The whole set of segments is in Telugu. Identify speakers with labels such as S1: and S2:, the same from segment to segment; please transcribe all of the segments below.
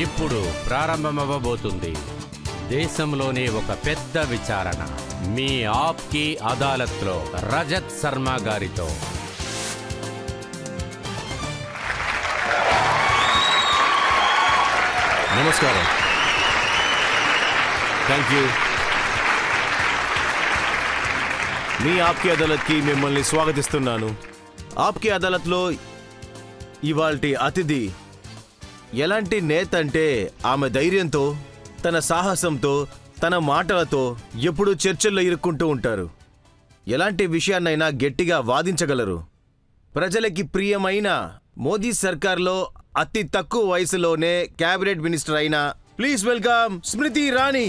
S1: ఇప్పుడు ప్రారంభమవ్వబోతుంది దేశంలోనే ఒక పెద్ద విచారణ. మీ ఆప్కి అదాలత్లో రజత్ శర్మ గారితో.
S2: నమస్కారం. Thank you. మీ ఆప్కి అదాలత్కి మిమ్మల్ని స్వాగతిస్తున్నాను. ఆప్కి అదాలత్లో ఇవాల్టి అతిథి ఎలాంటి నేత అంటే ఆమె ధైర్యంతో, తన సాహసంతో, తన మాటలతో ఎప్పుడూ చర్చల్లో ఇరుక్కుంటూ ఉంటారు. ఎలాంటి విషయాన్నైనా గట్టిగా వాదించగలరు. ప్రజలకి ప్రియమైన మోదీ సర్కార్లో అతి తక్కువ వయసులోనే క్యాబినెట్ మినిస్టర్ అయిన ప్లీజ్ వెల్కమ్ స్మృతి ఇరానీ.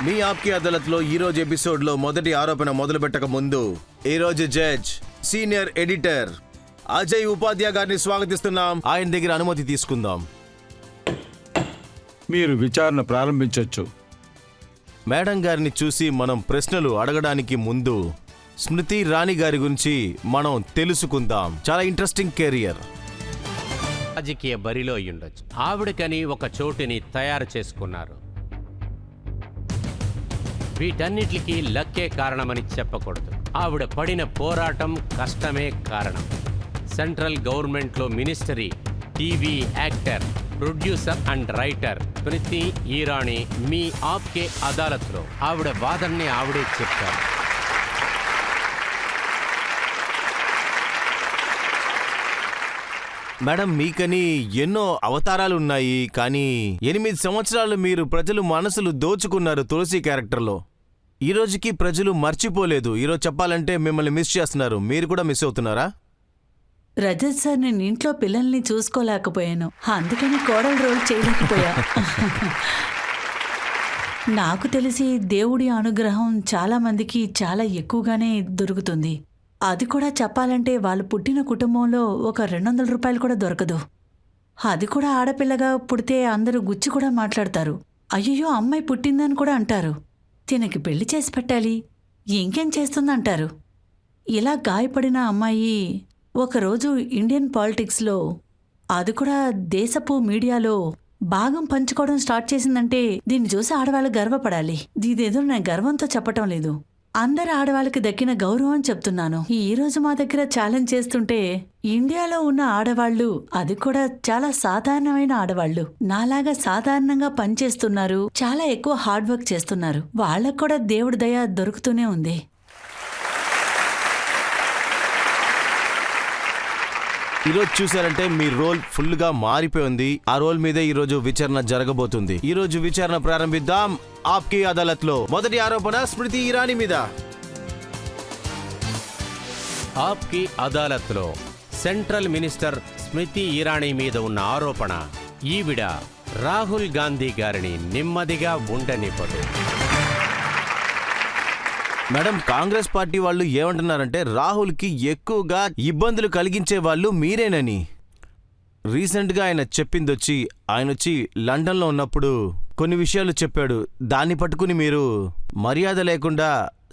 S2: మీ ఆప్కి అదాలత్లో ఈరోజు ఎపిసోడ్లో మొదటి ఆరోపణ మొదలుపెట్టక ముందు ఈరోజు జడ్జ్, సీనియర్ ఎడిటర్ అజయ్ ఉపాధ్యాయ గారిని స్వాగతిస్తున్నాం. ఆయన దగ్గర అనుమతి తీసుకుందాం.
S3: మీరు విచారణ ప్రారంభించవచ్చు.
S2: మేడం గారిని చూసి మనం ప్రశ్నలు అడగడానికి ముందు స్మృతి ఇరానీ గారి గురించి మనం తెలుసుకుందాం. చాలా ఇంట్రెస్టింగ్ కెరియర్.
S1: రాజకీయ బరిలో అయ్యుండొచ్చు. ఆవిడకని ఒక చోటుని తయారు చేసుకున్నారు. వీటన్నిటికీ లక్కే కారణమని చెప్పకూడదు. ఆవిడ పడిన పోరాటం, కష్టమే కారణం. సెంట్రల్ గవర్నమెంట్లో ministry, TV actor, producer and writer Smriti Irani మీ ఆప్కే అదాలత్లో ఆవిడ వాదనని ఆవిడే చెప్తారు.
S2: మేడం, మీకని ఎన్నో అవతారాలు ఉన్నాయి, కానీ 8 సంవత్సరాలు మీరు ప్రజలు మనసులు దోచుకున్నారు తులసి క్యారెక్టర్లో. ఈ రోజుకి ప్రజలు మర్చిపోలేదు. ఈరోజు చెప్పాలంటే మిమ్మల్ని మిస్ చేస్తున్నారు. మీరు కూడా మిస్ అవుతున్నారా?
S4: రజత్ సార్, నేను ఇంట్లో పిల్లల్ని చూసుకోలేకపోయాను, అందుకని కోడల రోల్ చేయలేకపోయా. నాకు తెలిసి దేవుడి అనుగ్రహం చాలా మందికి చాలా ఎక్కువగానే దొరుకుతుంది. అది కూడా చెప్పాలంటే వాళ్ళు పుట్టిన కుటుంబంలో ఒక 200 రూపాయలు కూడా దొరకదు. అది కూడా ఆడపిల్లగా పుడితే అందరూ గుచ్చి కూడా మాట్లాడతారు. అయ్యో, అమ్మాయి పుట్టిందని కూడా అంటారు. తినకి పెళ్లి చేసి పెట్టాలి, ఇంకేం చేస్తుందంటారు. ఇలా గాయపడిన అమ్మాయి ఒకరోజు ఇండియన్ పాలిటిక్స్లో, అది కూడా దేశపు మీడియాలో భాగం పంచుకోవడం స్టార్ట్ చేసిందంటే దీన్ని చూసి ఆడవాళ్ళు గర్వపడాలి. ఇదేదో నేను గర్వంతో చెప్పటం లేదు, అందరు ఆడవాళ్ళకి దక్కిన గౌరవం చెప్తున్నాను. ఈ రోజు మా దగ్గర ఛాలెంజ్ చేస్తుంటే ఇండియాలో ఉన్న ఆడవాళ్లు, అది కూడా చాలా సాధారణమైన ఆడవాళ్లు, నాలాగా సాధారణంగా పనిచేస్తున్నారు, చాలా ఎక్కువ హార్డ్ వర్క్ చేస్తున్నారు. వాళ్ళకు కూడా దేవుడి దయ దొరుకుతూనే ఉంది.
S2: ఈరోజు చూసారంటే మీ రోల్ ఫుల్గా మారిపోయింది. ఆ రోల్ మీదే ఈరోజు విచారణ జరగబోతుంది. ఈరోజు విచారణ ప్రారంభిద్దాం. ఆప్కి అదాలత్లో మొదటి ఆరోపణ స్మృతి ఇరానీ మీద.
S1: ఆప్కి అదాలత్లో సెంట్రల్ మినిస్టర్ స్మృతి ఇరానీ మీద ఉన్న ఆరోపణ, ఈవిడ రాహుల్ గాంధీ గారిని నెమ్మదిగా ఉండనివ్వదు.
S2: మేడం, కాంగ్రెస్ పార్టీ వాళ్ళు ఏమంటున్నారంటే రాహుల్కి ఎక్కువగా ఇబ్బందులు కలిగించే వాళ్ళు మీరేనని. రీసెంట్గా ఆయన చెప్పిందొచ్చి, ఆయన వచ్చి లండన్లో ఉన్నప్పుడు కొన్ని విషయాలు చెప్పాడు. దాన్ని పట్టుకుని మీరు మర్యాద లేకుండా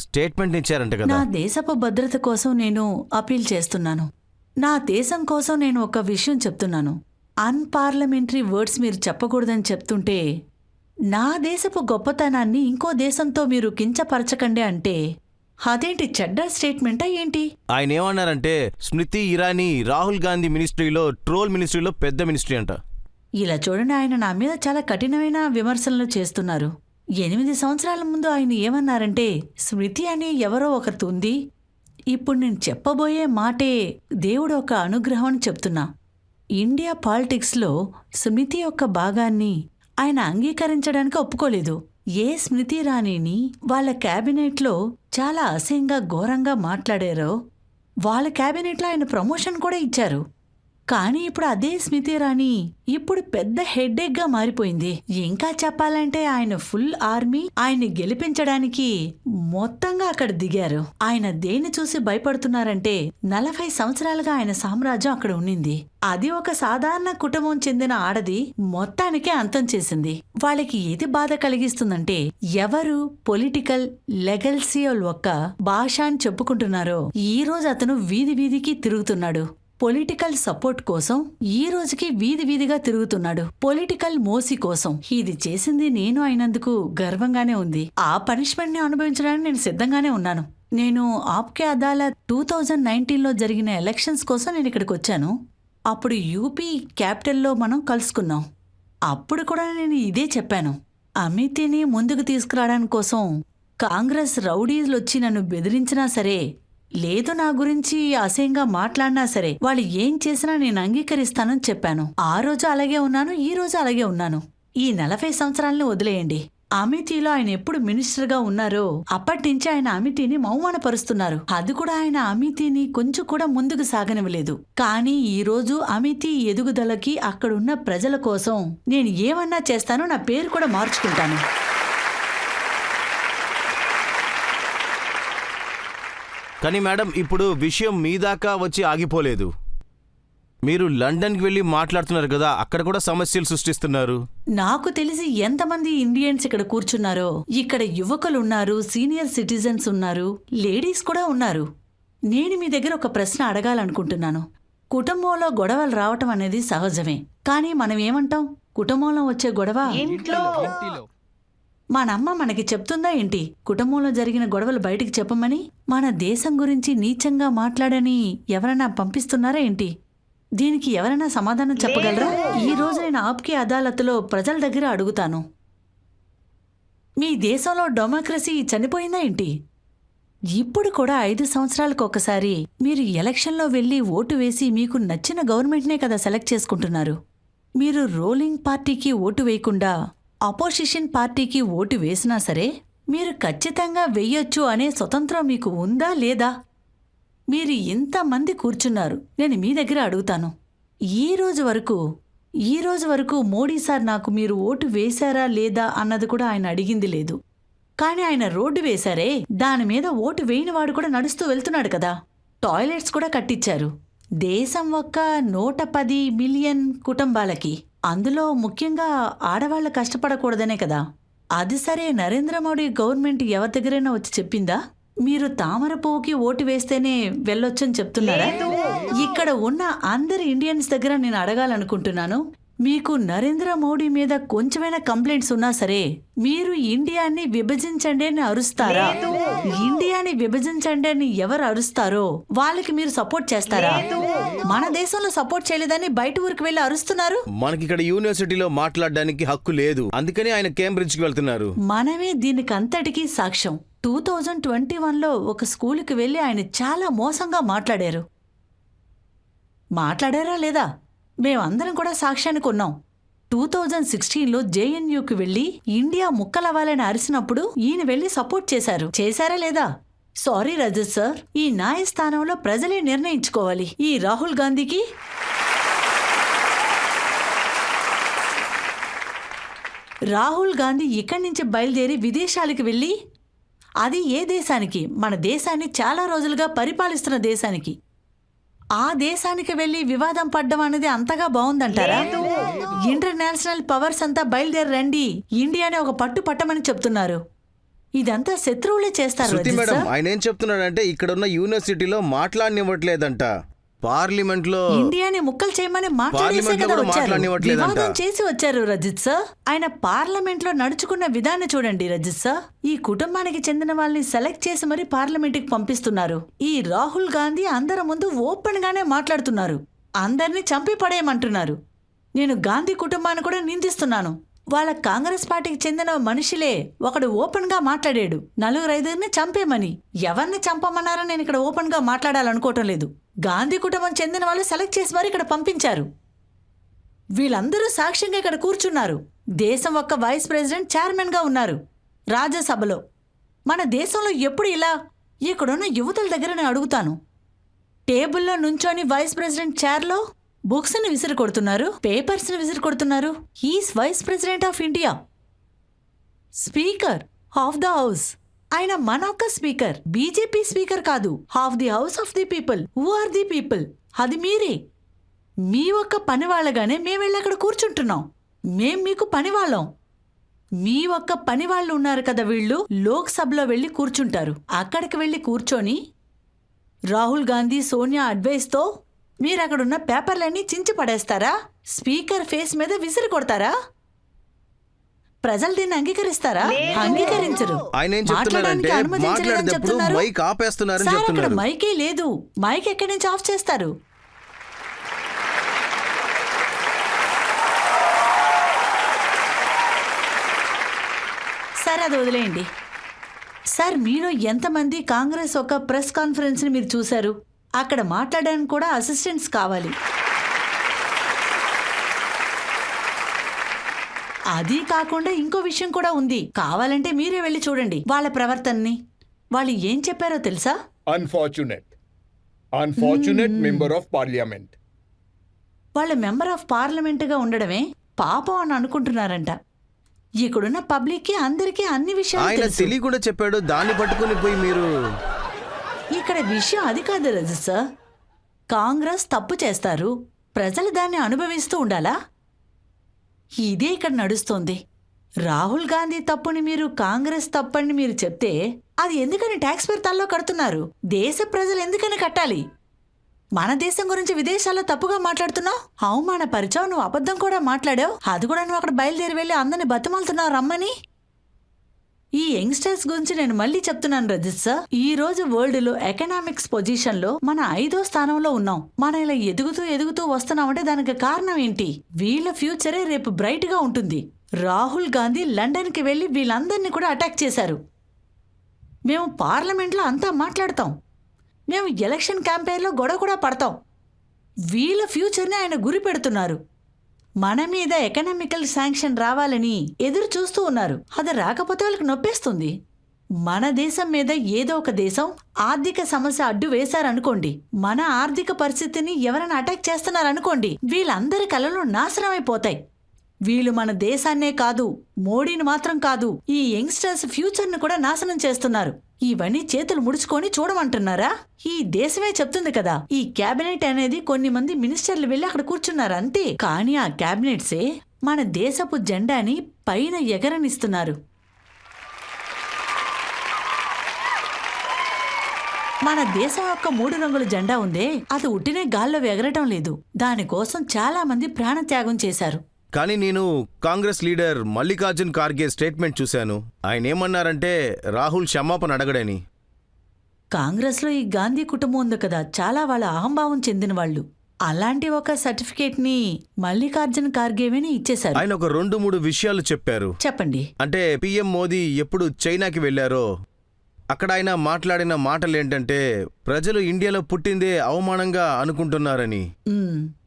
S2: స్టేట్మెంట్ ఇచ్చారంట కదా.
S4: నా దేశపు భద్రత కోసం నేను అపీల్ చేస్తున్నాను. నా దేశం కోసం నేను ఒక విషయం చెప్తున్నాను. అన్పార్లమెంటరీ వర్డ్స్ మీరు చెప్పకూడదని చెప్తుంటే, నా దేశపు గొప్పతనాన్ని ఇంకో దేశంతో మీరు కించపరచకండి అంటే అదేంటి చెడ్డ స్టేట్మెంటా ఏంటి?
S2: ఆయన ఏమన్నారంటే స్మృతి ఇరానీ రాహుల్ గాంధీ మినిస్ట్రీలో, ట్రోల్ మినిస్ట్రీలో పెద్ద మినిస్ట్రీ అంట.
S4: ఇలా చూడండి, ఆయన నా మీద చాలా కఠినమైన విమర్శలు చేస్తున్నారు. 8 సంవత్సరాల ముందు ఆయన ఏమన్నారంటే స్మృతి అని ఎవరో ఒకరితో ఉంది. ఇప్పుడు నేను చెప్పబోయే మాటే దేవుడు ఒక అనుగ్రహం అని చెప్తున్నా. ఇండియా పాలిటిక్స్లో స్మృతి యొక్క భాగాన్ని ఆయన అంగీకరించడానికి ఒప్పుకోలేదు. ఏ స్మృతి ఇరానీని వాళ్ళ క్యాబినెట్లో చాలా అసహ్యంగా ఘోరంగా మాట్లాడారో వాళ్ళ క్యాబినెట్లో ఆయన ప్రమోషన్ కూడా ఇచ్చారు. కానీ ఇప్పుడు అదే స్మృతి ఇరానీ ఇప్పుడు పెద్ద హెడ్ఏక్ గా మారిపోయింది. ఇంకా చెప్పాలంటే ఆయన ఫుల్ ఆర్మీ ఆయన్ని గెలిపించడానికి మొత్తంగా అక్కడ దిగారు. ఆయన దేన్ని చూసి భయపడుతున్నారంటే 40 సంవత్సరాలుగా ఆయన సామ్రాజ్యం అక్కడ ఉండింది. అది ఒక సాధారణ కుటుంబం చెందిన ఆడది మొత్తానికే అంతం చేసింది. వాళ్ళకి ఏది బాధ కలిగిస్తుందంటే ఎవరు పొలిటికల్ లెగల్సీ ఒక్క భాష అని చెప్పుకుంటున్నారో ఈ రోజు అతను వీధి వీధికి తిరుగుతున్నాడు. పొలిటికల్ సపోర్ట్ కోసం ఈ రోజుకి వీధి వీధిగా తిరుగుతున్నాడు. పొలిటికల్ మోసి కోసం. ఇది చేసింది నేను అయినందుకు గర్వంగానే ఉంది. ఆ పనిష్మెంట్ ని అనుభవించడానికి నేను సిద్ధంగానే ఉన్నాను. నేను ఆప్కే అదాలత్ 2019లో జరిగిన ఎలక్షన్స్ కోసం నేను ఇక్కడికి వచ్చాను. అప్పుడు యూపీ క్యాపిటల్లో మనం కలుసుకున్నాం. అప్పుడు కూడా నేను ఇదే చెప్పాను. అమితిని ముందుకు తీసుకురావడానికి కోసం కాంగ్రెస్ రౌడీలు వచ్చి నన్ను బెదిరించినా సరే, లేదు నా గురించి అసహ్యంగా మాట్లాడినా సరే, వాళ్ళు ఏం చేసినా నేను అంగీకరిస్తానని చెప్పాను. ఆ రోజు అలాగే ఉన్నాను, ఈ రోజు అలాగే ఉన్నాను. ఈ 40 సంవత్సరాలను వదిలేయండి. అమితిలో ఆయన ఎప్పుడు మినిస్టర్గా ఉన్నారో అప్పటి నుంచి ఆయన అమితిని అవమానపరుస్తున్నారు. అది కూడా ఆయన అమితిని కొంచెం కూడా ముందుకు సాగనివ్వలేదు. కానీ ఈ రోజు అమితి ఎదుగుదలకి అక్కడున్న ప్రజల కోసం నేను ఏమన్నా చేస్తానో, నా పేరు కూడా మార్చుకుంటాను.
S2: కానీ మేడం, ఇప్పుడు విషయం మీ దాకా వచ్చి ఆగిపోలేదు. మీరు లండన్కి వెళ్ళి మాట్లాడుతున్నారు కదా, అక్కడ కూడా సమస్యలు సృష్టిస్తున్నారు.
S4: నాకు తెలిసి ఎంతమంది ఇండియన్స్ ఇక్కడ కూర్చున్నారో, ఇక్కడ యువకులు ఉన్నారు, సీనియర్ సిటిజన్స్ ఉన్నారు, లేడీస్ కూడా ఉన్నారు. నేను మీ దగ్గర ఒక ప్రశ్న అడగాలనుకుంటున్నాను. కుటుంబంలో గొడవలు రావటం అనేది సహజమే. కానీ మనం ఏమంటాం? కుటుంబంలో వచ్చే గొడవ మనమ్మ మనకి చెప్తుందా ఏంటి? కుటుంబంలో జరిగిన గొడవలు బయటికి చెప్పమని, మన దేశం గురించి నీచంగా మాట్లాడని ఎవరైనా పంపిస్తున్నారా ఏంటి? దీనికి ఎవరైనా సమాధానం చెప్పగలరా? ఈ రోజు నేను ఆప్కే అదాలత్లో ప్రజల దగ్గర అడుగుతాను. మీ దేశంలో డెమోక్రసీ చనిపోయిందా ఏంటి? ఇప్పుడు కూడా 5 సంవత్సరాలకు ఒకసారి మీరు ఎలక్షన్లో వెళ్ళి ఓటు వేసి మీకు నచ్చిన గవర్నమెంట్నే కదా సెలెక్ట్ చేసుకుంటున్నారు. మీరు రూలింగ్ పార్టీకి ఓటు వేయకుండా అపోజిషన్ పార్టీకి ఓటు వేసినా సరే మీరు ఖచ్చితంగా వెయ్యొచ్చు అనే స్వతంత్రం మీకు ఉందా లేదా? మీరు ఇంతమంది కూర్చున్నారు. నేను మీ దగ్గర అడుగుతాను. ఈ రోజు వరకు మోడీ సార్ నాకు మీరు ఓటు వేశారా లేదా అన్నది కూడా ఆయన అడిగింది లేదు. కానీ ఆయన రోడ్డు వేశారే, దాని మీద ఓటు వేయనివాడు కూడా నడుస్తూ వెళ్తున్నాడు కదా. టాయిలెట్స్ కూడా కట్టించారు. దేశం ఒక్క 110 మిలియన్ కుటుంబాలకి. అందులో ముఖ్యంగా ఆడవాళ్లు కష్టపడకూడదనే కదా. అది సరే, నరేంద్ర మోడీ గవర్నమెంట్ ఎవరి దగ్గరైనా వచ్చి చెప్పిందా మీరు తామర పువ్వుకి ఓటు వేస్తేనే వెళ్ళొచ్చని చెప్తున్నారా? ఇక్కడ ఉన్న అందరి ఇండియన్స్ దగ్గర నేను అడగాలనుకుంటున్నాను. మీకు నరేంద్ర మోడీ మీద కొంచెమైనా కంప్లైంట్స్ ఉన్నా సరే మీరు ఇండియాని విభజించండి అని అరుస్తారా? ఇండియాని విభజించండి అని ఎవరు అరుస్తారో వాళ్ళకి మీరు సపోర్ట్ చేస్తారా? మన దేశంలో సపోర్ట్ చేయలేదని బయట ఊరికి వెళ్ళి అరుస్తున్నారు.
S2: మనకి ఇక్కడ యూనివర్సిటీలో మాట్లాడడానికి హక్కు లేదు, అందుకని ఆయన కేంబ్రిడ్జ్కి వెళ్తున్నారు.
S4: మనమే దీనికి అంతటికీ సాక్ష్యం. 2021లో ఒక స్కూలుకి వెళ్ళి ఆయన చాలా మోసంగా మాట్లాడారా లేదా? మేమందరం కూడా సాక్ష్యానికి ఉన్నాం. 2016లో జేఎన్యూకి వెళ్లి ఇండియా ముక్కలవ్వాలని అరిసినప్పుడు ఈయన వెళ్లి సపోర్ట్ చేశారా లేదా? సారీ రజత్ సార్, ఈ న్యాయస్థానంలో ప్రజలే నిర్ణయించుకోవాలి. ఈ రాహుల్ గాంధీకి ఇక్కడి నుంచి బయలుదేరి విదేశాలకు వెళ్ళి, అది ఏ దేశానికి? మన దేశాన్ని చాలా రోజులుగా పరిపాలిస్తున్న దేశానికి. ఆ దేశానికి వెళ్లి వివాదం పడ్డం అనేది అంతగా బాగుందంటారా? ఇంటర్నేషనల్ పవర్స్ అంతా బయలుదేరి రండి, ఇండియాని ఒక పట్టు పట్టమని చెప్తున్నారు. ఇదంతా శత్రువులే చేస్తారు.
S2: ఆయన ఏం చెప్తున్నాడంటే ఇక్కడ ఉన్న యూనివర్సిటీలో మాట్లాడనివ్వట్లేదంట. పార్లమెంట్ లో
S4: ఇండియాని ముక్కలు చేయమని వివాదం చేసి వచ్చారు రజిత్ సార్. ఆయన పార్లమెంట్ లో నడుచుకున్న విధానం చూడండి రజిత్ సార్. ఈ కుటుంబానికి చెందిన వాళ్ళని సెలెక్ట్ చేసి మరి పార్లమెంట్ కి పంపిస్తున్నారు. ఈ రాహుల్ గాంధీ అందరి ముందు ఓపెన్ గానే మాట్లాడుతున్నారు. అందరినీ చంపి పడేయమంటున్నారు. నేను గాంధీ కుటుంబాన్ని కూడా నిందిస్తున్నాను. వాళ్ళ కాంగ్రెస్ పార్టీకి చెందిన మనుషులే ఒకడు ఓపెన్ గా మాట్లాడాడు, 4-5 చంపేమని. ఎవరిని చంపమన్నారని నేను ఇక్కడ ఓపెన్ గా మాట్లాడాలనుకోవటం లేదు. గాంధీ కుటుంబం చెందిన వాళ్ళు సెలెక్ట్ చేసి మరి ఇక్కడ పంపించారు. వీళ్ళందరూ సాక్ష్యంగా ఇక్కడ కూర్చున్నారు. దేశం ఒక్క వైస్ ప్రెసిడెంట్ చైర్మన్ గా ఉన్నారు రాజ్యసభలో. మన దేశంలో ఎప్పుడు ఇలా? ఇక్కడున్న యువతల దగ్గర నేను అడుగుతాను. టేబుల్లో నుంచోని వైస్ ప్రెసిడెంట్ చైర్లో బుక్స్ ని విసిరి కొడుతున్నారు, పేపర్స్ ని విసిరి కొడుతున్నారు. Is vice president of India, speaker of the house. ఆయన మన ఒక్క స్పీకర్, బీజేపీ స్పీకర్ కాదు. Of the house of the people. Who are the people? అది మీరే. మీ ఒక్క పని వాళ్ళగానే మేము వెళ్ళి అక్కడ కూర్చుంటున్నాం. మేం మీకు పని వాళ్ళం. మీ ఒక్క పని వాళ్ళు ఉన్నారు కదా, వీళ్ళు లోక్సభలో వెళ్ళి కూర్చుంటారు. అక్కడికి వెళ్ళి కూర్చొని రాహుల్ గాంధీ, సోనియా అడ్వైస్తో మీరు అక్కడున్న పేపర్లన్నీ చించి పడేస్తారా? స్పీకర్ ఫేస్ మీద విసిరి కొడతారా? ప్రజలు దీన్ని అంగీకరిస్తారా? అంగీకరించరు.
S2: ఆయన ఏం చెప్తున్నారంటే మాట్లాడేటప్పుడు మైక్ ఆపేస్తున్నారని
S4: సార్, అక్కడ
S2: చెప్తున్నారు.
S4: మైకే లేదు. మైక్ ఎక్కడి నుంచి ఆఫ్ చేస్తారు? సార్, అది వదిలేయండి. సార్, మీలో ఎంతమంది కాంగ్రెస్ ఒక ప్రెస్ కాన్ఫరెన్స్ని మీరు చూశారు? అక్కడ మాట్లాడడానికి కూడా అసిస్టెంట్స్ కావాలి. అది కాకుండా ఇంకో విషయం కూడా ఉంది. కావాలంటే మీరే వెళ్ళి చూడండి వాళ్ళ ప్రవర్తనని. వాళ్ళు ఏం చెప్పారో తెలుసా?
S5: Unfortunate member of parliament.
S4: వాళ్ళ మెంబర్ ఆఫ్ పార్లమెంటుగా ఉండడమే పాపం అని అనుకుంటున్నారంట. ఇక్కడున్న పబ్లిక్కి అందరికీ అన్ని విషయాలు
S2: ఆయన
S4: తెలుసు.
S2: తెలియకుండా చెప్పాడు, దాన్ని పట్టుకుని పోయి మీరు.
S4: ఇక్కడ విషయం అది కాదు రజత్ సార్. కాంగ్రెస్ తప్పు చేస్తారు, ప్రజలు దాన్ని అనుభవిస్తూ ఉండాలా? ఇదే ఇక్కడ నడుస్తోంది. రాహుల్ గాంధీ తప్పుని మీరు కాంగ్రెస్ తప్పని మీరు చెప్తే అది ఎందుకని ట్యాక్స్ పేరు తల్లో కడుతున్నారు? దేశ ప్రజలు ఎందుకని కట్టాలి? మన దేశం గురించి విదేశాల్లో తప్పుగా మాట్లాడుతున్నావు, అవమానపరిచావు, నువ్వు అబద్ధం కూడా మాట్లాడావు. అది కూడా నువ్వు అక్కడ బయలుదేరి వెళ్ళి అందరిని బతిమాలుతున్నావు రమ్మని. ఈ యంగ్స్టర్స్ గురించి నేను మళ్ళీ చెప్తున్నాను రజిత్ సార్. ఈ రోజు వరల్డ్ లో ఎకనామిక్స్ పొజిషన్ లో మన 5వ స్థానంలో ఉన్నాం. మనం ఇలా ఎదుగుతూ వస్తున్నామంటే దానికి కారణం ఏంటి? వీళ్ళ ఫ్యూచరే రేపు బ్రైట్ గా ఉంటుంది. రాహుల్ గాంధీ లండన్ కి వెళ్లి వీళ్ళందరినీ కూడా అటాక్ చేశారు. మేము పార్లమెంట్లో అంతా మాట్లాడతాం, మేము ఎలక్షన్ క్యాంపెయిన్లో గొడవ కూడా పడతాం. వీళ్ళ ఫ్యూచర్ని ఆయన గురి పెడుతున్నారు. మన మీద ఎకనామికల్ శాంక్షన్ రావాలని ఎదురు చూస్తూ ఉన్నారు. అది రాకపోతే వాళ్ళకి నొప్పేస్తుంది. మన దేశం మీద ఏదో ఒక దేశం ఆర్థిక సమస్య అడ్డు వేశారనుకోండి, మన ఆర్థిక పరిస్థితిని ఎవరైనా అటాక్ చేస్తున్నారనుకోండి, వీళ్ళందరి కళలు నాశనం అయిపోతాయి. వీళ్ళు మన దేశాన్నే కాదు, మోడీని మాత్రం కాదు, ఈ యంగ్స్టర్స్ ఫ్యూచర్ను కూడా నాశనం చేస్తున్నారు. ఇవన్నీ చేతులు ముడుచుకొని చూడమంటున్నారా? ఈ దేశమే చెప్తుంది కదా. ఈ క్యాబినెట్ అనేది కొన్ని మంది మినిస్టర్లు వెళ్ళి అక్కడ కూర్చున్నారు అంతే. కానీ ఆ క్యాబినెట్సే మన దేశపు జెండాని పైన ఎగరనిస్తున్నారు. మన దేశం యొక్క 3 రంగుల జెండా ఉందే, అది ఉట్టినే గాల్లో ఎగరటం లేదు. దానికోసం చాలా మంది ప్రాణత్యాగం చేశారు.
S2: కానీ నేను కాంగ్రెస్ లీడర్ మల్లికార్జున్ ఖార్గే స్టేట్మెంట్ చూశాను. ఆయన ఏమన్నారంటే రాహుల్ క్షమాపణ అడగడని.
S4: కాంగ్రెస్లో ఈ గాంధీ కుటుంబం ఉంది కదా, చాలా వాళ్ళ అహంభావం చెందిన వాళ్ళు. అలాంటి ఒక సర్టిఫికేట్ని మల్లికార్జున్ ఖార్గేని ఇచ్చేశారు.
S2: ఆయన ఒక 2-3 విషయాలు చెప్పారు.
S4: చెప్పండి.
S2: అంటే పిఎం మోదీ ఎప్పుడు చైనాకి వెళ్లారో అక్కడ ఆయన మాట్లాడిన మాటలు ఏంటంటే ప్రజలు ఇండియాలో పుట్టిందే అవమానంగా అనుకుంటున్నారని.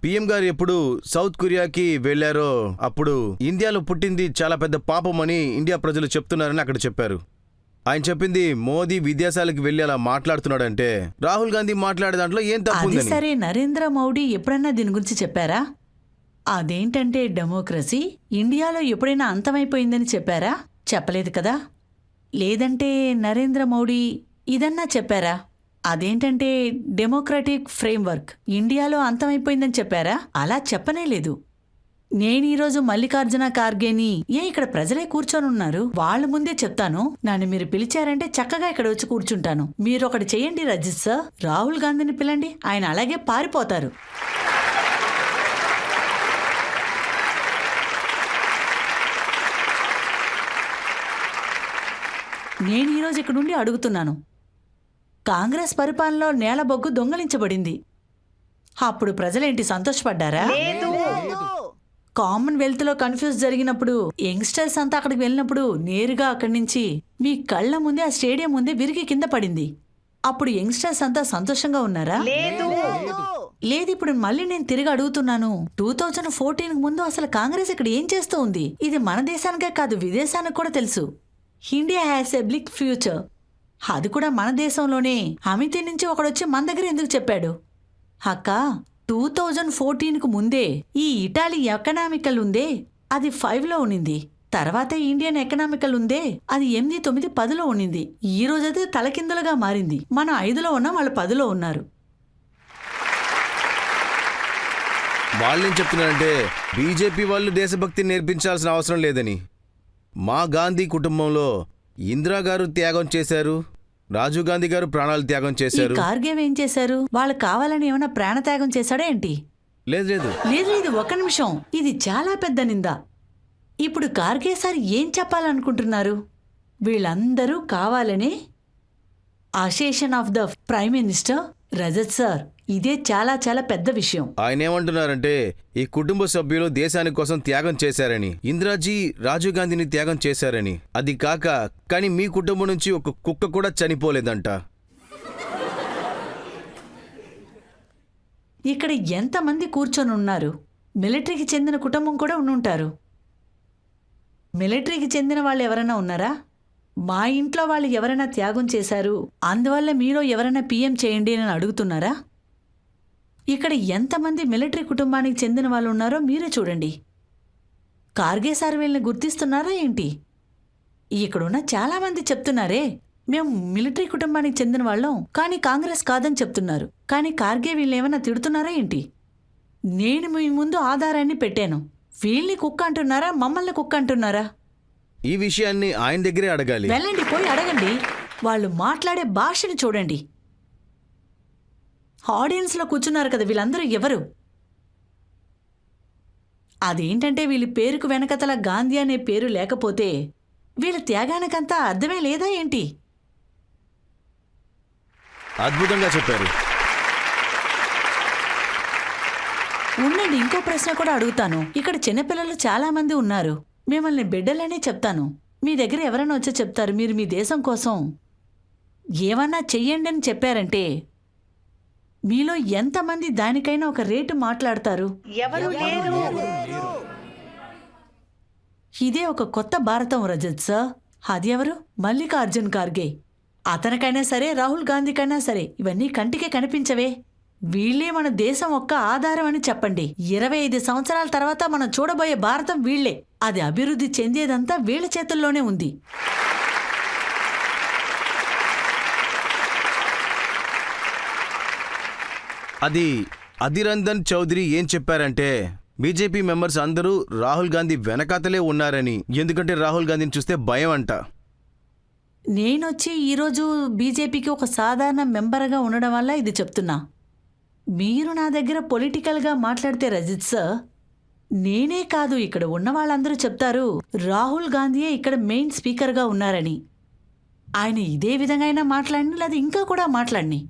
S2: పిఎం గారు ఎప్పుడు సౌత్ కొరియాకి వెళ్లారో అప్పుడు ఇండియాలో పుట్టింది చాలా పెద్ద పాపం అని ఇండియా ప్రజలు చెప్తున్నారని అక్కడ చెప్పారు. ఆయన చెప్పింది మోదీ విదేశాలకు వెళ్లి అలా మాట్లాడుతున్నాడంటే రాహుల్ గాంధీ మాట్లాడే దాంట్లో ఏం తప్పు?
S4: సరే, నరేంద్ర మోడీ ఎప్పుడైనా దీని గురించి చెప్పారా? అదేంటంటే డెమోక్రసీ ఇండియాలో ఎప్పుడైనా అంతమైపోయిందని చెప్పారా? చెప్పలేదు కదా. లేదంటే నరేంద్ర మోడీ ఇదన్నా చెప్పారా? అదేంటంటే డెమోక్రటిక్ ఫ్రేమ్వర్క్ ఇండియాలో అంతమైపోయిందని చెప్పారా? అలా చెప్పనే లేదు. నేను ఈరోజు మల్లికార్జున ఖార్గేని ఇక్కడ ప్రజలే కూర్చొని ఉన్నారు, వాళ్ళ ముందే చెప్తాను. నన్ను మీరు పిలిచారంటే చక్కగా ఇక్కడ వచ్చి కూర్చుంటాను. మీరు ఒకటి చెయ్యండి రజిత్ సార్, రాహుల్ గాంధీని పిలండి, ఆయన అలాగే పారిపోతారు. నేను ఈరోజు ఇక్కడ నుండి అడుగుతున్నాను, కాంగ్రెస్ పరిపాలనలో నేల బొగ్గు దొంగలించబడింది. అప్పుడు ప్రజలేంటి సంతోషపడ్డారా? కామన్వెల్త్లో కన్ఫ్యూజ్ జరిగినప్పుడు యంగ్స్టర్స్ అంతా అక్కడికి వెళ్ళినప్పుడు నేరుగా అక్కడి నుంచి మీ కళ్ళ ముందే ఆ స్టేడియం ముందే విరిగి కింద పడింది. అప్పుడు యంగ్స్టర్స్ అంతా సంతోషంగా ఉన్నారా? లేదు. ఇప్పుడు మళ్ళీ నేను తిరిగి అడుగుతున్నాను, 2014 ముందు అసలు కాంగ్రెస్ ఇక్కడ ఏం చేస్తూ ఉంది? ఇది మన దేశానికే కాదు, విదేశానికి కూడా తెలుసు. India has a big future. అది కూడా మన దేశంలోనే. అమితి నుంచి ఒకడొచ్చి మన దగ్గర ఎందుకు చెప్పాడు? అక్క, 2014కు ముందే ఈ ఇటాలీ ఎకనామికల్ ఉందే అది 5లో ఉన్నింది. తర్వాత ఇండియన్ ఎకనామికల్ ఉందే అది 8, 9, 10లో ఉన్నింది. ఈ రోజైతే తలకిందులుగా మారింది. మనం 5లో ఉన్నాం, వాళ్ళు 10లో ఉన్నారు.
S2: వాళ్ళేం చెప్తున్నారంటే బీజేపీ వాళ్ళు దేశభక్తిని నేర్పించాల్సిన అవసరం లేదని. మా గాంధీ కుటుంబంలో ఇందిరాగారు త్యాగం చేశారు, రాజీవ్ గాంధీ గారు ప్రాణాలు త్యాగం
S4: ఈ
S2: చేశారు.
S4: కార్గేవ్ ఏం చేశారు? వాళ్ళు కావాలని ఏమైనా ప్రాణత్యాగం చేశాడా ఏంటి?
S2: లేదు లేదు,
S4: లేదు లేదు, ఒక్క నిమిషం. ఇది చాలా పెద్ద నింద. ఇప్పుడు కార్గే సార్ ఏం చెప్పాలనుకుంటున్నారు? వీళ్ళందరూ కావాలని assassination of the prime minister Rajat sir, ఇదే చాలా చాలా పెద్ద విషయం.
S2: ఆయన ఏమంటున్నారంటే ఈ కుటుంబ సభ్యులు దేశాని కోసం త్యాగం చేశారని, ఇందిరాజీ రాజీవ్ గాంధీని త్యాగం చేశారని. అది కాక కానీ మీ కుటుంబం నుంచి ఒక కుక్క కూడా చనిపోలేదంట.
S4: ఇక్కడ ఎంతమంది కూర్చొని ఉన్నారు? మిలిటరీకి చెందిన కుటుంబం కూడా ఉండుంటారు. మిలిటరీకి చెందిన వాళ్ళు ఎవరైనా ఉన్నారా? మా ఇంట్లో వాళ్ళు ఎవరైనా త్యాగం చేశారు, అందువల్ల మీలో ఎవరైనా పీఎం చేయండి అని అడుగుతున్నారా? ఇక్కడ ఎంతమంది మిలిటరీ కుటుంబానికి చెందిన వాళ్ళు ఉన్నారో మీరే చూడండి. కార్గే సార్ వీళ్ళని గుర్తిస్తున్నారా ఏంటి? ఇక్కడున్న చాలామంది చెప్తున్నారే మేము మిలిటరీ కుటుంబానికి చెందిన వాళ్ళం, కానీ కాంగ్రెస్ కాదని చెప్తున్నారు. కానీ కార్గే వీళ్ళేమైనా తిడుతున్నారా ఏంటి? నేను మీ ముందు ఆధారాన్ని పెట్టాను. వీళ్ళని కుక్క అంటున్నారా, మమ్మల్ని కుక్క అంటున్నారా?
S2: ఈ విషయాన్ని ఆయన దగ్గరే అడగాలి.
S4: వెళ్ళండి, పోయి అడగండి. వాళ్ళు మాట్లాడే భాషను చూడండి. ఆడియన్స్లో కూర్చున్నారు కదా, వీళ్ళందరూ ఎవరు? అదేంటంటే వీళ్ళ పేరుకు వెనకతల గాంధీ అనే పేరు లేకపోతే వీళ్ళ త్యాగానికంతా అర్థమే లేదా ఏంటి?
S2: అద్భుతంగా చెప్పారు.
S4: ఉండండి, ఇంకో ప్రశ్న కూడా అడుగుతాను. ఇక్కడ చిన్నపిల్లలు చాలా మంది ఉన్నారు. మిమ్మల్ని బిడ్డలనే చెప్తాను. మీ దగ్గర ఎవరైనా వచ్చి చెప్తారు మీరు మీ దేశం కోసం ఏమన్నా చెయ్యండి అని చెప్పారంటే మీలో ఎంతమంది దానికైనా ఒక రేటు మాట్లాడతారు? ఎవరు లేరు. ఇదే ఒక కొత్త భారతం రజత్ సార్. అది ఎవరు? మల్లికార్జున్ ఖార్గే. అతనికైనా సరే, రాహుల్ గాంధీకైనా సరే ఇవన్నీ కంటికే కనిపించవే. వీళ్లే మన దేశం ఒక్క ఆధారం అని చెప్పండి. 25 సంవత్సరాల తర్వాత మనం చూడబోయే భారతం వీళ్లే. అది అభివృద్ధి చెందేదంతా వీళ్ల చేతుల్లోనే ఉంది.
S2: అది అధిరంజన్ చౌదరి ఏం చెప్పారంటే బీజేపీ మెంబర్స్ అందరూ రాహుల్ గాంధీ వెనకాతలే ఉన్నారని, ఎందుకంటే రాహుల్ గాంధీని చూస్తే భయం అంట.
S4: నేనొచ్చి ఈరోజు బీజేపీకి ఒక సాధారణ మెంబర్గా ఉండడం వల్ల ఇది చెప్తున్నా. మీరు నా దగ్గర పొలిటికల్గా మాట్లాడితే రజిత్ సార్, నేనే కాదు ఇక్కడ ఉన్న వాళ్ళందరూ చెప్తారు రాహుల్ గాంధీయే ఇక్కడ మెయిన్ స్పీకర్గా ఉన్నారని. ఆయన ఇదే విధంగా అయినా మాట్లాడిని, లేదా ఇంకా కూడా మాట్లాడిని,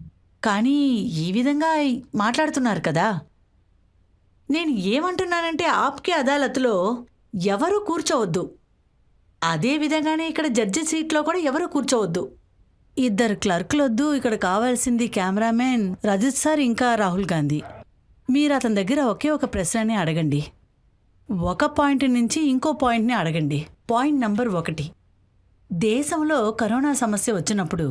S4: కానీ ఈ విధంగా మాట్లాడుతున్నారు కదా. నేను ఏమంటున్నానంటే ఆప్కే అదాలత్లో ఎవరూ కూర్చోవద్దు. అదే విధంగానే ఇక్కడ జడ్జి సీట్లో కూడా ఎవరూ కూర్చోవద్దు. 2 క్లర్కులొద్దు. ఇక్కడ కావాల్సింది కెమెరామెన్ రజిత్ సార్ ఇంకా రాహుల్ గాంధీ. మీరు అతని దగ్గర ఒకే ఒక ప్రశ్నని అడగండి. ఒక పాయింట్ నుంచి ఇంకో పాయింట్ని అడగండి. పాయింట్ నంబర్ 1, దేశంలో కరోనా సమస్య వచ్చినప్పుడు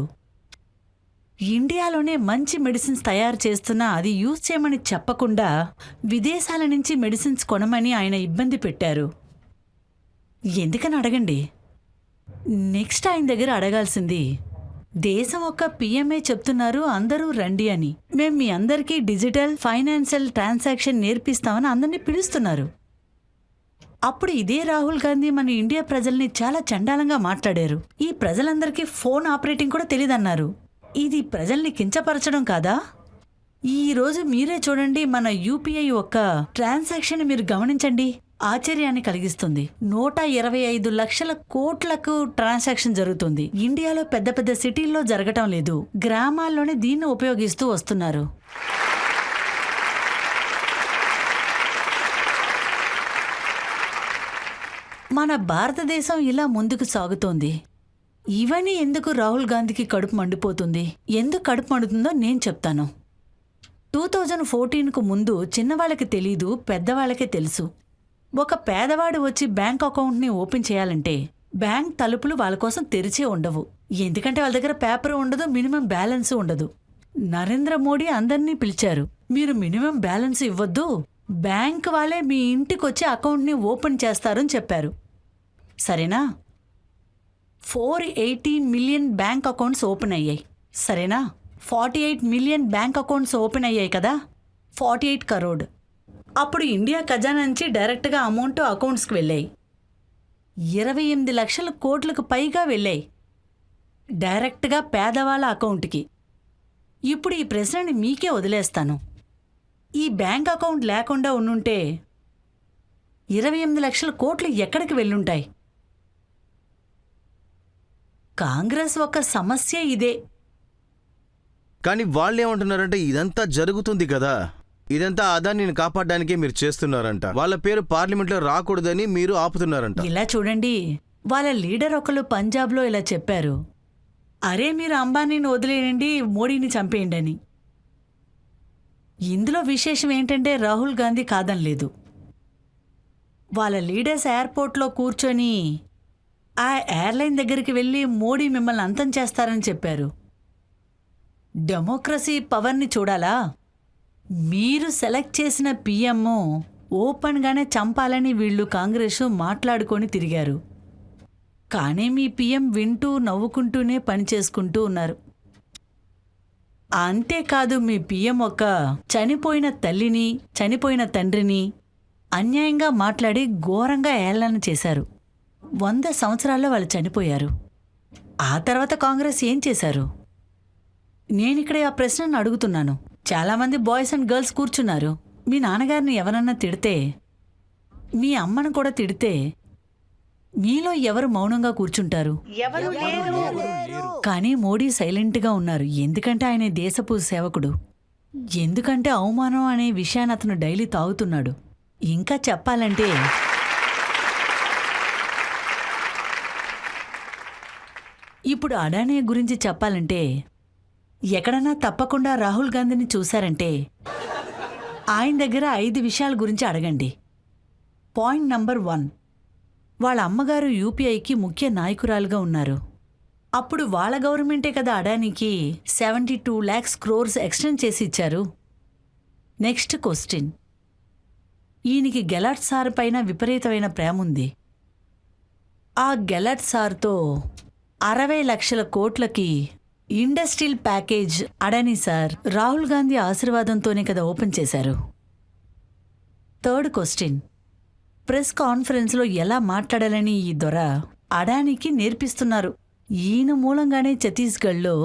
S4: ఇండియాలోనే మంచి మెడిసిన్స్ తయారు చేస్తున్నా అది యూజ్ చేయమని చెప్పకుండా విదేశాల నుంచి మెడిసిన్స్ కొనమని ఆయన ఇబ్బంది పెట్టారు. ఎందుకని అడగండి. నెక్స్ట్ ఆయన దగ్గర అడగాల్సింది, దేశం ఒక్క పిఎంఏ చెప్తున్నారు అందరూ రండి అని. మేం మీ అందరికీ డిజిటల్ ఫైనాన్షియల్ ట్రాన్సాక్షన్ నేర్పిస్తామని అందరినీ పిలుస్తున్నారు. అప్పుడు ఇదే రాహుల్ గాంధీ మన ఇండియా ప్రజల్ని చాలా చండాలంగా మాట్లాడారు. ఈ ప్రజలందరికీ ఫోన్ ఆపరేటింగ్ కూడా తెలియదన్నారు. ఇది ప్రజల్ని కించపరచడం కాదా? ఈరోజు మీరే చూడండి, మన యూపీఐ ఒక్క ట్రాన్సాక్షన్ మీరు గమనించండి, ఆశ్చర్యాన్ని కలిగిస్తుంది. 125 లక్షల కోట్లకు ట్రాన్సాక్షన్ జరుగుతుంది. ఇండియాలో పెద్ద పెద్ద సిటీల్లో జరగటం లేదు, గ్రామాల్లోనే దీన్ని ఉపయోగిస్తూ వస్తున్నారు. మన భారతదేశం ఇలా ముందుకు సాగుతోంది. ఇవన్నీ ఎందుకు రాహుల్ గాంధీకి కడుపు మండిపోతుంది? ఎందుకు కడుపు మండుతుందో నేను చెప్తాను. 2014కు ముందు చిన్నవాళ్ళకి తెలీదు, పెద్దవాళ్ళకే తెలుసు. ఒక పేదవాడు వచ్చి బ్యాంక్ అకౌంట్ని ఓపెన్ చేయాలంటే బ్యాంక్ తలుపులు వాళ్ళ కోసం తెరిచే ఉండవు. ఎందుకంటే వాళ్ళ దగ్గర పేపర్ ఉండదు, మినిమం బ్యాలెన్స్ ఉండదు. నరేంద్ర మోడీ అందర్నీ పిలిచారు. మీరు మినిమం బ్యాలెన్స్ ఇవ్వద్దు, బ్యాంక్ వాళ్ళే మీ ఇంటికొచ్చి అకౌంట్ని ఓపెన్ చేస్తారని చెప్పారు. సరేనా? 480 మిలియన్ బ్యాంక్ అకౌంట్స్ ఓపెన్ అయ్యాయి. సరేనా? 48 మిలియన్ బ్యాంక్ అకౌంట్స్ ఓపెన్ అయ్యాయి కదా, 48 కరోడ్. అప్పుడు ఇండియా ఖజానా నుంచి డైరెక్ట్గా అమౌంట్ అకౌంట్స్కి వెళ్ళాయి. 28 లక్షల కోట్లకు పైగా వెళ్ళాయి డైరెక్ట్గా పేదవాళ్ళ అకౌంట్కి. ఇప్పుడు ఈ ప్రశ్నని మీకే వదిలేస్తాను. ఈ బ్యాంక్ అకౌంట్ లేకుండా ఉండుంటే 28 లక్షల కోట్లు ఎక్కడికి వెళ్ళుంటాయి? కాంగ్రెస్ ఒక సమస్య ఇదే.
S2: కానీ వాళ్ళు ఏమంటున్నారంటే ఇదంతా జరుగుతుంది కదా, ఇదంతా అదానిని కాపాడడానికే మీరు చేస్తున్నారంట. వాళ్ళ పేరు పార్లమెంట్లో రాకూడదని మీరు ఆపుతున్నారంట.
S4: ఇలా చూడండి, వాళ్ళ లీడర్ ఒకళ్ళు పంజాబ్లో ఇలా చెప్పారు, అరే మీరు అంబానీని వదిలేయండి, మోడీని చంపేయండి అని. ఇందులో విశేషం ఏంటంటే రాహుల్ గాంధీ కాదనలేదు. వాళ్ళ లీడర్స్ ఎయిర్పోర్ట్లో కూర్చొని ఆ ఎయిర్లైన్ దగ్గరికి వెళ్ళి మోడీ మిమ్మల్ని అంతం చేస్తారని చెప్పారు. డెమోక్రసీ పవర్ని చూడాలా? మీరు సెలెక్ట్ చేసిన పిఎం ఓపెన్గానే చంపాలని వీళ్ళు కాంగ్రెస్ మాట్లాడుకొని తిరిగారు. కానీ మీ పిఎం వింటూ నవ్వుకుంటూనే పనిచేసుకుంటూ ఉన్నారు. అంతేకాదు, మీ పిఎం ఒక చనిపోయిన తల్లిని, చనిపోయిన తండ్రిని అన్యాయంగా మాట్లాడి ఘోరంగా ఏళన చేశారు. 100 సంవత్సరాల్లో వాళ్ళు చనిపోయారు. ఆ తర్వాత కాంగ్రెస్ ఏం చేశారు? నేనిక్కడ ఆ ప్రశ్నను అడుగుతున్నాను. చాలామంది బాయ్స్ అండ్ గర్ల్స్ కూర్చున్నారు. మీ నాన్నగారిని ఎవరన్నా తిడితే, మీ అమ్మను కూడా తిడితే మీలో ఎవరు మౌనంగా కూర్చుంటారు? కానీ మోడీ సైలెంట్గా ఉన్నారు. ఎందుకంటే ఆయన దేశపు సేవకుడు. ఎందుకంటే అవమానం అనే విషయాన్ని అతను డైలీ తాగుతున్నాడు. ఇంకా చెప్పాలంటే ఇప్పుడు అడానీ గురించి చెప్పాలంటే ఎక్కడన్నా తప్పకుండా రాహుల్ గాంధీని చూశారంటే ఆయన దగ్గర 5 విషయాల గురించి అడగండి. పాయింట్ నంబర్ 1, వాళ్ళ అమ్మగారు యూపీఐకి ముఖ్య నాయకురాలుగా ఉన్నారు. అప్పుడు వాళ్ళ గవర్నమెంటే కదా అడానీకి 72 lakhs crores ఎక్స్టెండ్ చేసి ఇచ్చారు. నెక్స్ట్ క్వశ్చన్, ఈయనకి గెలాట్ సార్ పైన విపరీతమైన ప్రేమ ఉంది. ఆ గెలాట్ సార్తో 60 లక్షల కోట్లకి industrial package Adani sir Rahul Gandhi ఆశీర్వాదంతోనే కదా ఓపెన్ చేశారు. థర్డ్ క్వశ్చన్, ప్రెస్ కాన్ఫరెన్స్లో ఎలా మాట్లాడాలని ఈ దొర అడానీకి నేర్పిస్తున్నారు. ఈయన మూలంగానే ఛత్తీస్గఢ్లో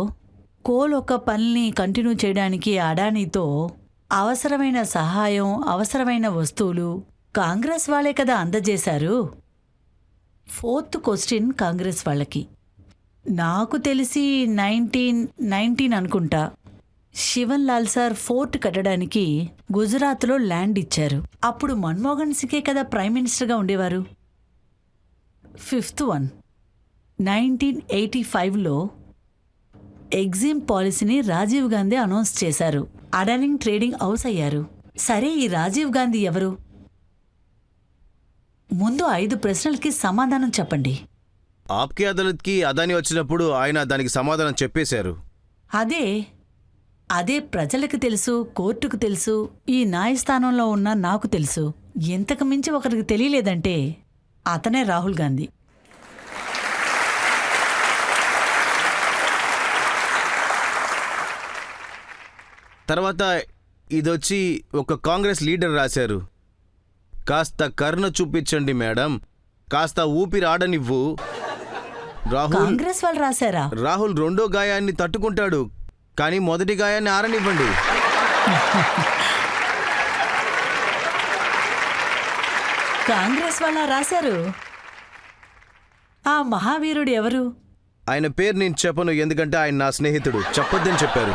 S4: కోల్ ఒక పనిని కంటిన్యూ చేయడానికి అడానీతో అవసరమైన సహాయం, అవసరమైన వస్తువులు కాంగ్రెస్ వాళ్ళే కదా అందజేశారు. ఫోర్త్ క్వశ్చన్ కాంగ్రెస్ వాళ్ళకి, నాకు తెలిసి 1919 అనుకుంటా, శివన్ లాల్ సార్ ఫోర్ట్ కట్టడానికి గుజరాత్లో ల్యాండ్ ఇచ్చారు. అప్పుడు మన్మోహన్ సింగే కదా ప్రైమ్ మినిస్టర్గా ఉండేవారు. ఫిఫ్త్ వన్, 1985లో ఎగ్జిమ్ పాలసీని రాజీవ్ గాంధీ అనౌన్స్ చేశారు. అడానీ ట్రేడింగ్ హౌస్ అయ్యారు. సరే, ఈ రాజీవ్ గాంధీ ఎవరు? ముందు 5 ప్రశ్నలకి సమాధానం చెప్పండి.
S2: ఆప్కే అదాలత్కి అదాని వచ్చినప్పుడు ఆయన దానికి సమాధానం చెప్పేశారు.
S4: అదే ప్రజలకు తెలుసు, కోర్టుకు తెలుసు, ఈ న్యాయస్థానంలో ఉన్న నాకు తెలుసు. ఎంతకు మించి ఒకరికి తెలియలేదంటే అతనే రాహుల్ గాంధీ.
S2: తర్వాత ఇదొచ్చి ఒక కాంగ్రెస్ లీడర్ రాశారు, కాస్త కరుణ చూపించండి మేడం, కాస్త ఊపిరి ఆడనివ్వు.
S4: కాంగ్రెస్ వాళ్ళు రాశారా?
S2: రాహుల్ రెండో గాయాన్ని తట్టుకుంటాడు, కానీ మొదటి గాయాన్ని ఆరనివ్వండి.
S4: కాంగ్రెస్ వాళ్ళ రాశారు. ఆ మహావీరుడు ఎవరు?
S2: ఆయన పేరు నేను చెప్పను, ఎందుకంటే ఆయన నా స్నేహితుడు, చెప్పొద్దని చెప్పారు.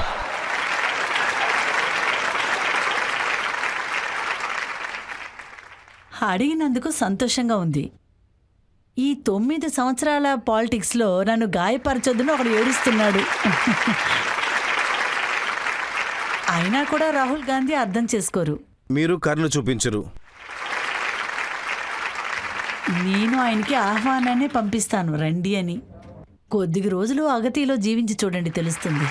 S4: అడిగినందుకు సంతోషంగా ఉంది. ఈ 9 సంవత్సరాల పాలిటిక్స్లో నన్ను గాయపరచొద్దని ఒకడు ఏడుస్తున్నాడు. అయినా కూడా రాహుల్ గాంధీ అర్థం చేసుకోరు.
S2: మీరు కరుణ చూపించరు.
S4: నేను ఆయనకి ఆహ్వానాన్ని పంపిస్తాను, రండి అని. కొద్ది రోజులు అగతిలో జీవించి చూడండి, తెలుస్తుంది.